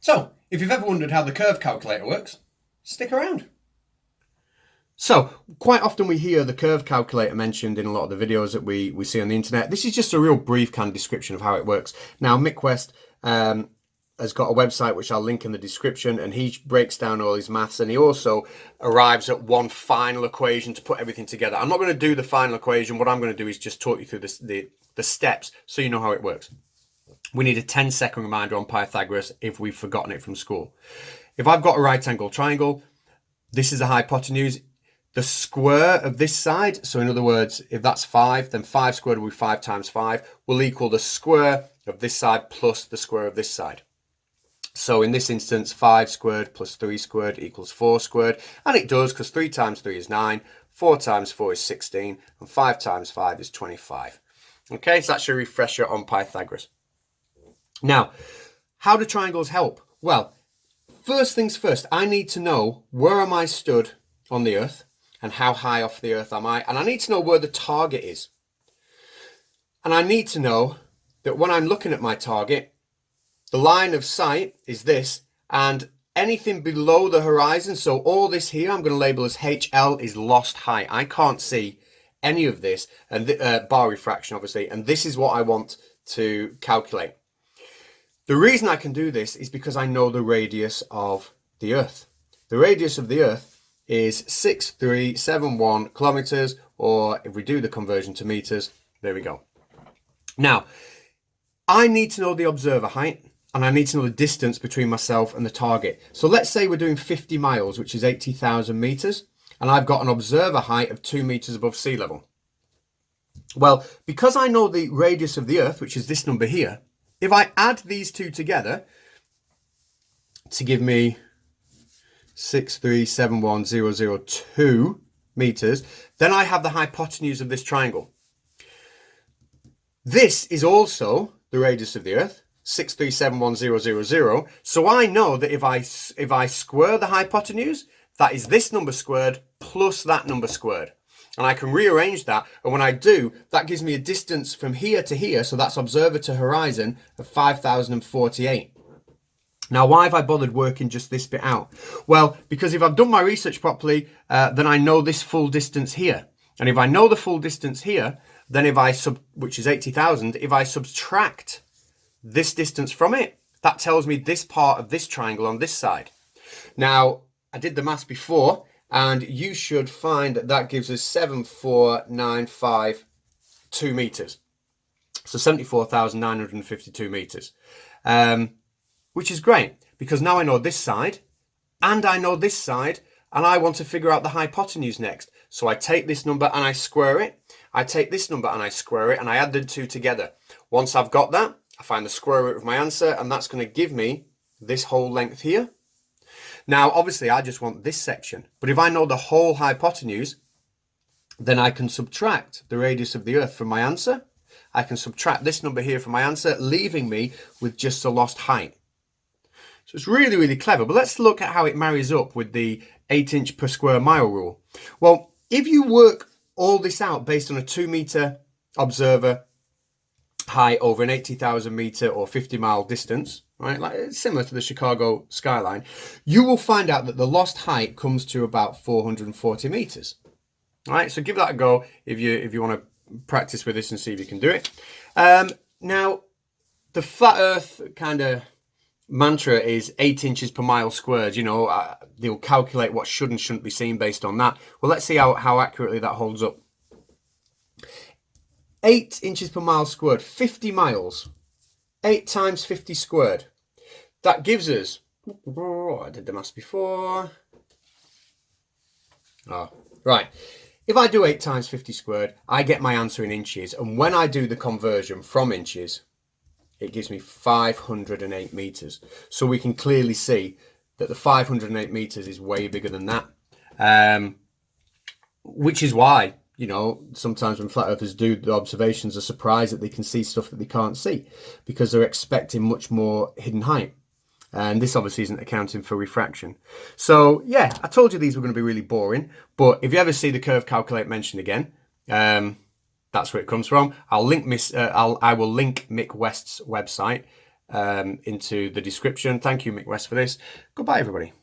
So, if you've ever wondered how the curve calculator works, stick around. So, quite often we hear the curve calculator mentioned in a lot of the videos that we see on the internet. This is just a real brief kind of description of how it works. Now, Mick West has got a website which I'll link in the description, and he breaks down all his maths, and he also arrives at one final equation to put everything together. I'm not going to do the final equation. What I'm going to do is just talk you through the steps so you know how it works. We need a 10-second reminder on Pythagoras if we've forgotten it from school. If I've got a right angle triangle, this is a hypotenuse. The square of this side, so in other words, if that's 5, then 5 squared will be 5 times 5, will equal the square of this side plus the square of this side. So in this instance, 5 squared plus 3 squared equals 4 squared. And it does, because 3 times 3 is 9, 4 times 4 is 16, and 5 times 5 is 25. Okay, so that's your refresher on Pythagoras. Now, how do triangles help? Well, first things first, I need to know where am I stood on the earth and how high off the earth am I? And I need to know where the target is. And I need to know that when I'm looking at my target, the line of sight is this, and anything below the horizon, so all this here I'm going to label as HL, is lost height. I can't see any of this, and bar refraction obviously, and this is what I want to calculate. The reason I can do this is because I know the radius of the earth. The radius of the earth is 6371 kilometers, or if we do the conversion to meters, there we go. Now, I need to know the observer height, and I need to know the distance between myself and the target. So let's say we're doing 50 miles, which is 80,000 meters, and I've got an observer height of 2 meters above sea level. Well, because I know the radius of the earth, which is this number here, if I add these two together to give me 6371002 meters, then I have the hypotenuse of this triangle. This is also the radius of the earth, 6371000. So I know that if I square the hypotenuse, that is this number squared plus that number squared. And I can rearrange that, and when I do, that gives me a distance from here to here, so that's observer to horizon, of 5048. Now, why have I bothered working just this bit out? Well, because if I've done my research properly, then I know this full distance here. And if I know the full distance here, then which is 80,000, if I subtract this distance from it, that tells me this part of this triangle on this side. Now, I did the maths before, and you should find that that gives us 74952 meters. So 74,952 meters. Which is great, because now I know this side and I know this side, and I want to figure out the hypotenuse next. So I take this number and I square it. I take this number and I square it, and I add the two together. Once I've got that, I find the square root of my answer, and that's going to give me this whole length here. Now, obviously, I just want this section, but if I know the whole hypotenuse, then I can subtract the radius of the earth from my answer. I can subtract this number here from my answer, leaving me with just the lost height. So it's really, really clever. But let's look at how it marries up with the 8-inch per square mile rule. Well, if you work all this out based on a 2-meter observer height over an 80,000 meter or 50-mile distance, right, like it's similar to the Chicago skyline, you will find out that the lost height comes to about 440 meters. All right, so give that a go if you want to practice with this and see if you can do it. Now, the flat Earth kind of mantra is 8 inches per mile squared. You know, they'll calculate what should and shouldn't be seen based on that. Well, let's see how accurately that holds up. 8 inches per mile squared, 50 miles. 8 times 50 squared. That gives us, I did the maths before. Oh, right. If I do 8 times 50 squared, I get my answer in inches. And when I do the conversion from inches, it gives me 508 meters. So we can clearly see that the 508 meters is way bigger than that. Which is why, you know, sometimes when flat earthers do the observations, are surprised that they can see stuff that they can't see, because they're expecting much more hidden height. And this obviously isn't accounting for refraction. So yeah, I told you these were going to be really boring, but if you ever see the curve calculator mentioned again, that's where it comes from. I will link Mick West's website into the description. Thank you, Mick West, for this. Goodbye, everybody.